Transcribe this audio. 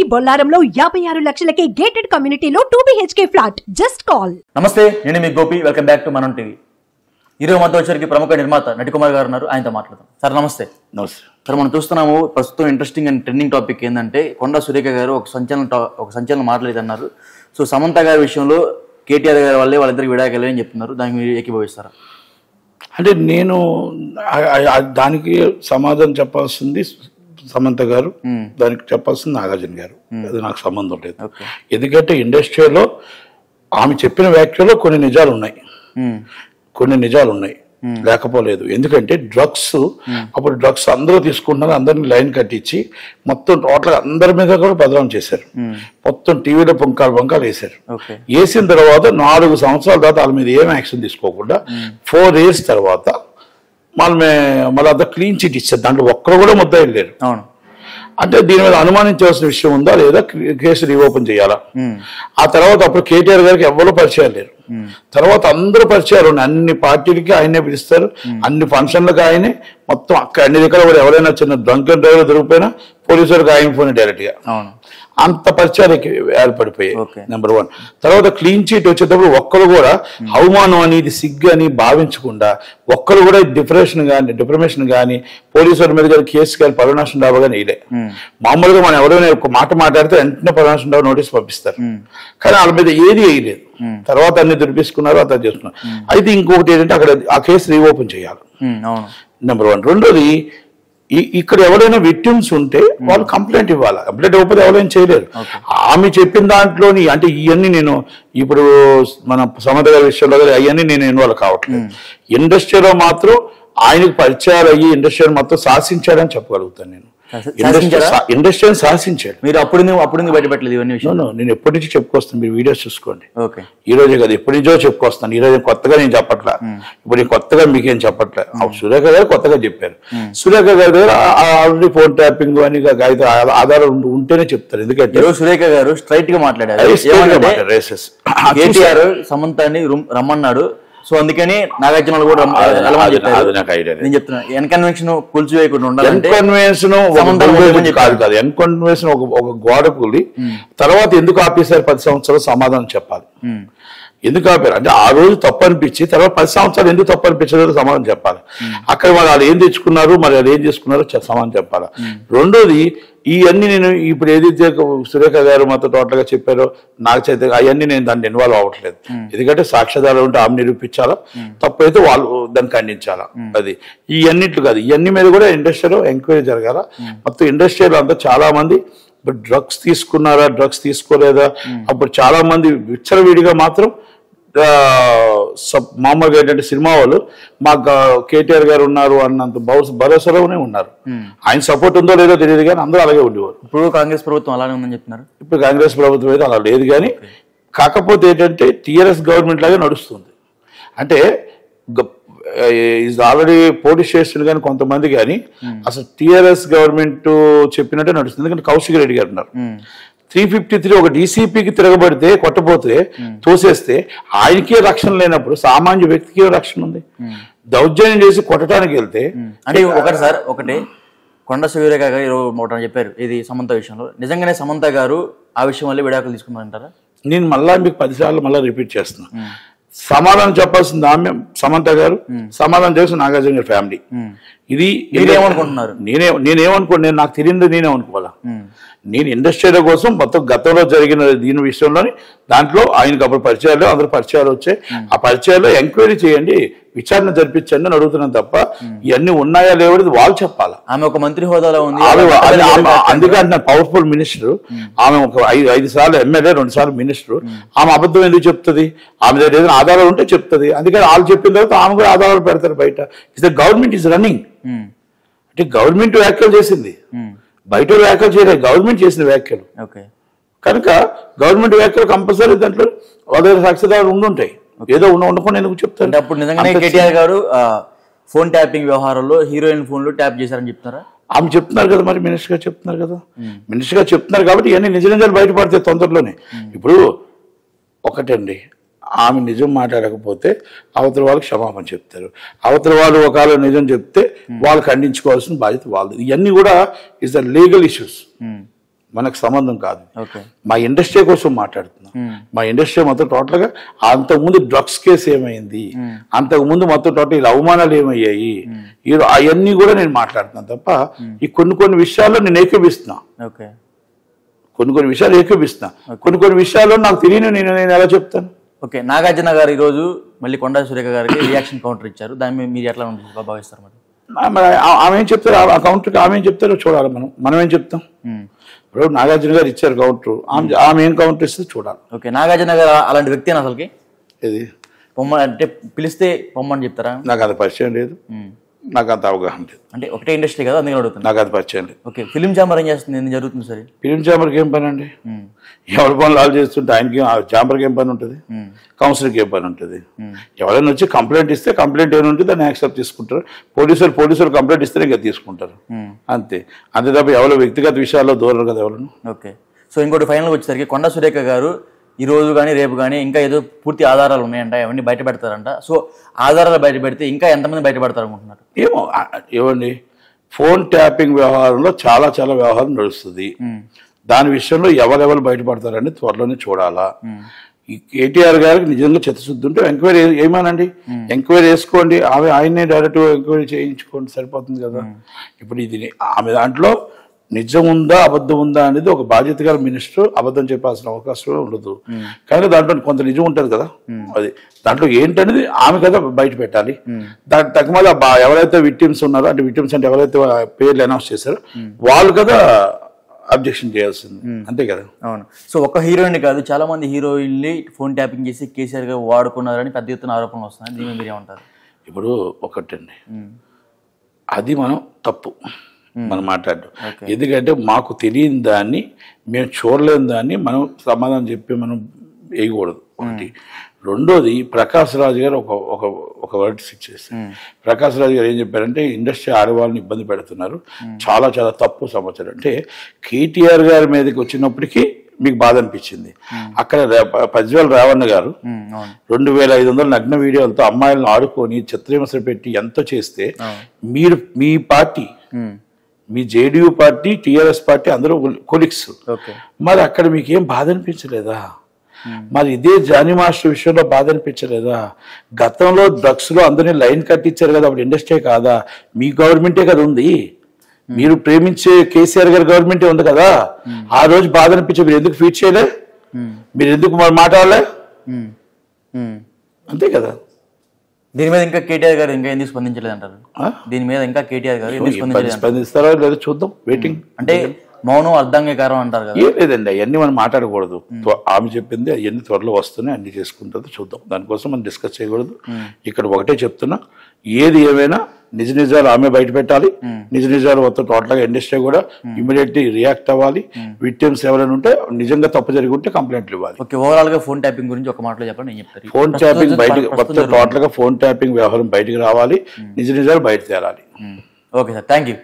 మీ బొల్లారంలో 56 లక్షలకే gated కమ్యూనిటీలో 2 BHK flat. Just call. నమస్తే, నేను మీ గోపి. వెల్కమ్ బ్యాక్ టు మనం టీవీ. ఈరోజు మనతో వచ్చరికి ప్రముఖ నిర్మాత నటికుమార్ గారు ఉన్నారు. ఆయనతో మాట్లాడదాం. సార్ నమస్తే. నమస్తే సార్, మనం చూస్తున్నాము ప్రస్తుతం ఇంట్రెస్టింగ్ అండ్ ట్రెండింగ్ టాపిక్ ఏంటంటే కొండా సురేఖ గారు ఒక సంచలన మాట్లాడేదన్నారు. సో సమంత గారి విషయంలో కేటీఆర్ గారి వల్లే వాళ్ళిద్దరికి విడాకులు అని చెప్తున్నారు. దానికి మీరు ఏకీభవిస్తారా? అంటే నేను దానికి సమాధానం చెప్పాల్సింది సమంత గారు, దానికి చెప్పాల్సింది నాగార్జున గారు. అది నాకు సంబంధం లేదు. ఎందుకంటే ఇండస్ట్రీలో ఆమె చెప్పిన వ్యాఖ్యలో కొన్ని నిజాలు ఉన్నాయి, లేకపోలేదు. ఎందుకంటే డ్రగ్స్, అప్పుడు డ్రగ్స్ అందరూ తీసుకుంటున్నారు, అందరిని లైన్ కట్టించి మొత్తం టోటల్ అందరి మీద కూడా బదనాం చేశారు. మొత్తం టీవీలో పొంకాలు వేశారు. వేసిన తర్వాత 4 సంవత్సరాల తర్వాత వాళ్ళ మీద ఏం యాక్షన్ తీసుకోకుండా 4 years తర్వాత మళ్ళీ అంతా క్లీన్ చిట్ ఇచ్చారు. దాంట్లో ఒక్కరు కూడా ముద్దాయిలు లేరు. అంటే దీని మీద అనుమానించవలసిన విషయం ఉందా లేదా, కేసు రీఓపెన్ చేయాలా? ఆ తర్వాత అప్పుడు కేటీఆర్ గారికి ఎవరో పరిచయాలు లేరు. తర్వాత అందరూ పరిచయాలు ఉన్నాయి. అన్ని పార్టీలకి ఆయనే పిలుస్తారు, అన్ని ఫంక్షన్లకు ఆయనే, మొత్తం అన్ని దగ్గర కూడా ఎవరైనా చిన్న డ్రంక్ అండ్ డ్రైవర్ దొరికిపోయినా పోలీసులకు ఆయన ఫోన్ డైరెక్ట్ గా. అంత పరిచయాలకి ఏర్పడిపోయాయి. నెంబర్ 1. తర్వాత క్లీన్ చీట్ వచ్చేటప్పుడు ఒక్కరు కూడా అవమానం అనేది సిగ్గు అని భావించకుండా ఒక్కరు కూడా డిప్రెషన్ కానీ పోలీసుల మీద కానీ కేసు కానీ పరుణాశం డాబా కానీ వేయలే. మామూలుగా మనం ఎవరైనా ఒక మాట మాట్లాడితే వెంటనే పరుణాశం డాబా నోటీస్ పంపిస్తారు, కానీ వాళ్ళ మీద ఏది వేయలేదు. తర్వాత అన్ని దురిపిస్తున్నారు, అతను చేస్తున్నారు. అయితే ఇంకొకటి ఏంటంటే అక్కడ ఆ కేసు రీఓపెన్ చేయాలి, నెంబర్ 1. రెండోది, ఇక్కడ ఎవరైనా విక్టిమ్స్ ఉంటే వాళ్ళు కంప్లైంట్ ఇవ్వాలి. కంప్లైంట్ ఇవ్వకపోతే ఎవరైనా చేయలేరు. ఆమె చెప్పిన దాంట్లోని అంటే ఇవన్నీ నేను ఇప్పుడు మన సమంత గారి విషయంలో అవన్నీ నేను ఇన్వాల్వ్ కావట్లేదు. ఇండస్ట్రీలో మాత్రం ఆయనకు పరిచయాలు అయ్యి ఇండస్ట్రీని మొత్తం శాసించాడని చెప్పగలుగుతాను నేను. ఇండస్ట్రీని శాసించాడు. మీరు అప్పుడు బయటపెట్టలేదు ఇవన్నీ విషయం? నేను ఎప్పటి నుంచి చెప్పుకొస్తాను, మీరు వీడియోస్ చూసుకోండి. ఈ రోజే కదా, ఎప్పటి నుంచో చెప్పుకొస్తాను. ఈ రోజు కొత్తగా నేను చెప్పట్లా, ఇప్పుడు నేను కొత్తగా మీకేం చెప్పట్లే. సురేఖ గారు కొత్తగా చెప్పారు. సురేఖ గారి దగ్గర ఆల్రెడీ ఫోన్ ట్యాపింగ్ అని ఆధారం ఉంటేనే చెప్తారు. ఎందుకంటే సురేఖ గారు స్ట్రైట్ గా మాట్లాడారు. కేటీఆర్ సమంతాన్ని రమ్మన్నాడు, సో అందుకని నాగార్జున కూడా నేను చెప్తున్నా ఎన్కన్వెన్షన్ కూల్చివేయకుండా ఉండాలంటే ఎన్కన్వెన్షన్ ఒక గోడ కూలి తర్వాత ఎందుకు ఆపేశారు 10 సంవత్సరాలు సమాధానం చెప్పాలి. ఎందుకు ఆపారు అంటే ఆ రోజు తప్పు అనిపించి తర్వాత 10 సంవత్సరాలు ఎందుకు తప్పు అనిపించలేదో సమాధానం చెప్పాలి. అక్కడ వాళ్ళు ఏం తెచ్చుకున్నారు, మరి వాళ్ళు ఏం చేసుకున్నారో సమాధానం చెప్పాలి. రెండోది, ఇవన్నీ నేను ఇప్పుడు ఏదైతే సురేఖ గారు మాతో టోటల్గా చెప్పారో నాకు చేత అవన్నీ నేను దాన్ని ఇన్వాల్వ్ అవ్వట్లేదు. ఎందుకంటే సాక్ష్యాధారాలు ఉంటే ఆమె నిరూపించాలా, తప్పు అయితే వాళ్ళు దాన్ని ఖండించాలా. అది ఇవన్నిట్లు కాదు, ఇవన్నీ మీద కూడా ఇండస్ట్రీలో ఎంక్వైరీ జరగాల. మొత్తం ఇండస్ట్రీలో అంతా చాలా మంది ఇప్పుడు డ్రగ్స్ తీసుకున్నారా, డ్రగ్స్ తీసుకోలేదా, అప్పుడు చాలా మంది విచ్చలవిడిగా మాత్రం మామూలుగా ఏంటంటే సినిమా వాళ్ళు మాకు కేటీఆర్ గారు ఉన్నారు అన్నంత భరోసాలోనే ఉన్నారు. ఆయన సపోర్ట్ ఉందో లేదో తెలియదు, కానీ అందరూ అలాగే ఉండేవారు. ఇప్పుడు కాంగ్రెస్ ప్రభుత్వం అలానే ఉందని చెప్తున్నారు. ఇప్పుడు కాంగ్రెస్ ప్రభుత్వం అయితే అలా లేదు, కానీ కాకపోతే ఏంటంటే టీఆర్ఎస్ గవర్నమెంట్ లాగే నడుస్తుంది. అంటే ఆల్రెడీ పోటీ చేస్తుంది, కానీ కొంతమంది కానీ అసలు టీఆర్ఎస్ గవర్నమెంట్ చెప్పినట్టే నడుస్తుంది. ఎందుకంటే కౌశిక్ రెడ్డి గారు ఉన్నారు, 353 ఒక డీసీపీకి తిరగబడితే కొట్టపోతే తోసేస్తే ఆయనకే రక్షణ లేనప్పుడు సామాన్య వ్యక్తికి రక్షణ ఉంది. దౌర్జన్యం చేసి కొట్టడానికి వెళ్తే అంటే ఒకటి కొండ సురేఖ గారు ఈరోజు చెప్పారు ఇది సమంత విషయంలో. నిజంగానే సమంత గారు ఆ విషయం వల్ల విడాకులు తీసుకున్నారంటారా? నేను మళ్ళా మీకు 10 సార్లు మళ్ళీ రిపీట్ చేస్తున్నా. సమాధానం చెప్పాల్సింది ఆమె సమంత గారు, సమాధానం చేసిన నాగార్జున గారి ఫ్యామిలీ. ఇది మీరేమనుకుంటున్నారు? నేనేమనుకోండి, నాకు తెలియదు, నేనేమనుకోవాలా. నేను ఇండస్ట్రీల కోసం మొత్తం గతంలో జరిగిన దీని విషయంలోని దాంట్లో ఆయనకు అప్పుడు పరిచయాలు, అందరూ పరిచయాలు వచ్చాయి. ఆ పరిచయాల్లో ఎంక్వైరీ చేయండి, విచారణ జరిపించండి అని అడుగుతున్నాను తప్ప ఇవన్నీ ఉన్నాయా లేవనేది వాళ్ళు చెప్పాలి. ఆమె ఒక మంత్రి హోదాలో ఉంది, అందుకంటే పవర్ఫుల్ మినిస్టర్ ఆమె. ఒక 5 సార్లు ఎమ్మెల్యే, 2 సార్లు మినిస్టర్. ఆమె అబద్ధం ఎందుకు చెప్తుంది? ఆమె దగ్గర ఏదైనా ఆధారాలు ఉంటే చెప్తుంది. అందుకని వాళ్ళు చెప్పిన తర్వాత ఆమె కూడా ఆధారాలు పెడతారు బయట. Is the government is running. అంటే గవర్నమెంట్ వ్యాఖ్యలు చేసింది, బయట వ్యాఖ్యలు చేయలేదు, గవర్నమెంట్ చేసిన వ్యాఖ్యలు. కనుక గవర్నమెంట్ వ్యాఖ్యలు కంపల్సరీ దాంట్లో వాళ్ళ దగ్గర సాక్ష్యాధారాలు ఉండుంటాయి. ఏదో ఉండకుండా ఎందుకు చెప్తారు? అప్పుడు నిజంగానే కేటీఆర్ గారు ఫోన్ ట్యాపింగ్ వ్యవహారంలో హీరోయిన్ ఫోన్లు ట్యాప్ చేశారని చెప్తారా? ఆమె చెప్తున్నారు కదా, మరి మినిస్టర్ గారు చెప్తున్నారు కదా. మినిస్టర్ గారు చెప్తున్నారు కాబట్టి ఇవన్నీ నిజాలు బయటపడతాయి తొందరలోనే. ఇప్పుడు ఒకటండి, ఆమె నిజం మాట్లాడకపోతే అవతల వాళ్ళకి క్షమాపణ చెప్తారు. అవతల వాళ్ళు ఒకవేళ నిజం చెప్తే వాళ్ళు ఖండించుకోవాల్సిన బాధ్యత వాళ్ళది. ఇవన్నీ కూడా ఇస్ ద లీగల్ ఇష్యూస్. మనకు సంబంధం కాదు. ఓకే, మా ఇండస్ట్రీ కోసం మాట్లాడుతున్నాం. మా ఇండస్ట్రీ మొత్తం టోటల్గా అంతకుముందు డ్రగ్స్ కేసు ఏమైంది, అంతకుముందు మొత్తం టోటల్ అవమానాలు ఏమయ్యాయి, అవన్నీ కూడా నేను మాట్లాడుతున్నాను తప్ప ఈ కొన్ని విషయాల్లో నేను ఏకీపిస్తున్నా. ఓకే, కొన్ని విషయాలు ఏకీపిస్తున్నా. కొన్ని విషయాల్లో నాకు తెలియని నేను ఎలా చెప్తాను. ఓకే, నాగార్జున గారు ఈరోజు మళ్ళీ కొండా సురేఖ గారికి రియాక్షన్ కౌంటర్ ఇచ్చారు. దాని మీద మీరు ఎట్లా ఉంటుంది భావిస్తారు? మరి ఆమె ఏం చెప్తారు, ఆ కౌంటర్కి ఆమె ఏం చెప్తారో చూడాలి. మనం ఏం చెప్తాం? ఇప్పుడు నాగార్జున గారు ఇచ్చారు కౌంటర్, ఆమె ఏం కౌంటర్ ఇస్తే చూడాలి. ఓకే, నాగార్జున గారు అలాంటి వ్యక్తి అసలుకి ఇది పొమ్మని అంటే పిలిస్తే పొమ్మని చెప్తారా? నాకు అది పరిచయం లేదు, నాకు అంత అవగాహన లేదు. అంటే ఒకటే ఇండస్ట్రీ కదా, అందుకని అడుగుతుంది. నాకు అది పరిచయం లేదు. ఓకే, ఫిలిం ఛాంబర్ ఏం చేస్తుంది, ఏం జరుగుతుంది సార్? ఫిలిం ఛాంబర్కి ఏం పని అండి? ఎవరి పనులు వాళ్ళు చేస్తుంటే ఆయనకి ఛాంబర్కి ఏం పని ఉంటుంది? కౌన్సిల్కి ఏం పని ఉంటుంది? ఎవరైనా వచ్చి కంప్లైంట్ ఇస్తే కంప్లైంట్ ఏమైనా ఉంటే దాన్ని యాక్సెప్ట్ తీసుకుంటారు. పోలీసులు కంప్లైంట్ ఇస్తేనే ఇంకా తీసుకుంటారు, అంతే తప్ప ఎవరో వ్యక్తిగత విషయాల్లో దూరం కదా ఎవరు. ఓకే, సో ఇంకోటి ఫైనల్ వచ్చేసరికి కొండా సురేఖ గారు ఈ రోజు కానీ రేపు కానీ ఇంకా ఏదో పూర్తి ఆధారాలు ఉన్నాయంట, అవన్నీ బయట పెడతారంట. సో ఆధారాలు బయట పెడితే ఇంకా ఎంతమంది బయటపడతారు అనుకుంటున్నారు? ఏమండి, ఫోన్ ట్యాపింగ్ వ్యవహారంలో చాలా వ్యవహారం నడుస్తుంది. దాని విషయంలో ఎవరెవరు బయటపడతారని త్వరలోనే చూడాలా. ఈ కేటీఆర్ గారికి నిజంగా చిత్తశుద్ధి ఉంటే ఎంక్వైరీ ఏమానండి, ఎంక్వైరీ వేసుకోండి. ఆయన్నే డైరెక్ట్ ఎంక్వైరీ చేయించుకోండి, సరిపోతుంది కదా. ఇప్పుడు ఇది ఆమె దాంట్లో నిజం ఉందా అబద్ధం ఉందా అనేది ఒక బాధ్యత గల మినిస్టర్ అబద్ధం చెప్పాల్సిన అవకాశం ఉండదు. కానీ దాంట్లో కొంత నిజం ఉంటుంది కదా, అది దాంట్లో ఏంటనేది ఆమె కదా బయట పెట్టాలి. దాని తగ్గమల ఎవరైతే విక్టిమ్స్ ఉన్నారో, అంటే విక్టిమ్స్ అంటే ఎవరైతే పేర్లు అనౌన్స్ చేశారో వాళ్ళు కదా అబ్జెక్షన్ చేయాల్సింది, అంతే కదా. అవును. సో ఒక హీరోయిన్ కాదు, చాలా మంది హీరోయిన్ని ఫోన్ ట్యాపింగ్ చేసి కేసీఆర్ గారు వాడుకున్నారని పెద్ద ఎత్తున ఆరోపణలు వస్తున్నాయి. దీని మీరు ఏమంటారు? ఇప్పుడు ఒకటండి, అది మనం తప్పు మనం మాట్లాడడం. ఎందుకంటే మాకు తెలియని దాన్ని, మేము చూడలేని దాన్ని మనం సమాధానం చెప్పి మనం వేయకూడదు, ఒకటి. రెండోది, ప్రకాష్ రాజ్ గారు ఒక వర్డ్ చేశారు. ప్రకాష్ రాజ్ గారు ఏం చెప్పారంటే ఇండస్ట్రీ ఆడవాళ్ళని ఇబ్బంది పెడుతున్నారు, చాలా తప్పు సమాచారం. అంటే కేటీఆర్ గారి మీదకి వచ్చినప్పటికీ మీకు బాధ అనిపించింది. అక్కడ పజ్వేల రావణ గారు 2500 నగ్న వీడియోలతో అమ్మాయిలను ఆడుకొని చిత్రహింస పెట్టి ఎంతో చేస్తే మీరు మీ పార్టీ, మీ జేడీయూ పార్టీ, టీఆర్ఎస్ పార్టీ అందరూ కొలిక్స్, మరి అక్కడ మీకేం బాధ అనిపించలేదా? మరి ఇదే జానీ మాస్టర్ విషయంలో బాధ అనిపించలేదా? గతంలో డ్రగ్స్ లో అందరినీ లైన్ కట్టించారు కదా, అప్పుడు ఇండస్ట్రీ కాదా? మీ గవర్నమెంటే కదా ఉంది, మీరు ప్రేమించే కేసీఆర్ గారి గవర్నమెంటే ఉంది కదా. ఆ రోజు బాధ అనిపించే మీరు ఎందుకు ఫీట్ చేయలే, మీరు ఎందుకు మాట్లాడలే, అంతే కదా. దీని మీద ఇంకా కేటీఆర్ గారు ఇంకా ఎందుకు స్పందించలేదు అంటారు? దీని మీద ఇంకా కేటీఆర్ గారు స్పందిస్తారో లేదో చూద్దాం, వెయిటింగ్. అంటే మౌనం అర్ధంగీకారం అంటారు కదా. ఏం లేదండి, అవన్నీ మనం మాట్లాడకూడదు. ఆమె చెప్పింది అవన్నీ త్వరలో వస్తున్నాయి, అన్ని చేసుకుంటుందో చూద్దాం. దానికోసం మనం డిస్కస్ చేయకూడదు. ఇక్కడ ఒకటే చెప్తున్నా, ఏది ఏమైనా నిజాలు ఆమె బయట పెట్టాలి. నిజాలు మొత్తం టోటల్ గా ఇండస్ట్రీ కూడా ఇమీడియట్లీ రియాక్ట్ అవ్వాలి. విక్టిమ్స్ ఎవరైనా ఉంటే నిజంగా తప్పు జరిగి ఉంటే కంప్లైంట్లు ఇవ్వాలి. ఓకే, ఓవరాల్ గా ఫోన్ ట్యాపింగ్ గురించి ఒక మాటలో చెప్పండి, నేను చెప్తాను. ఫోన్ ట్యాపింగ్ బయటకు మొత్తం టోటల్ గా ఫోన్ ట్యాపింగ్ వ్యవహారం బయటకు రావాలి, నిజాలు బయట తేరాలి. Okay sir, thank you.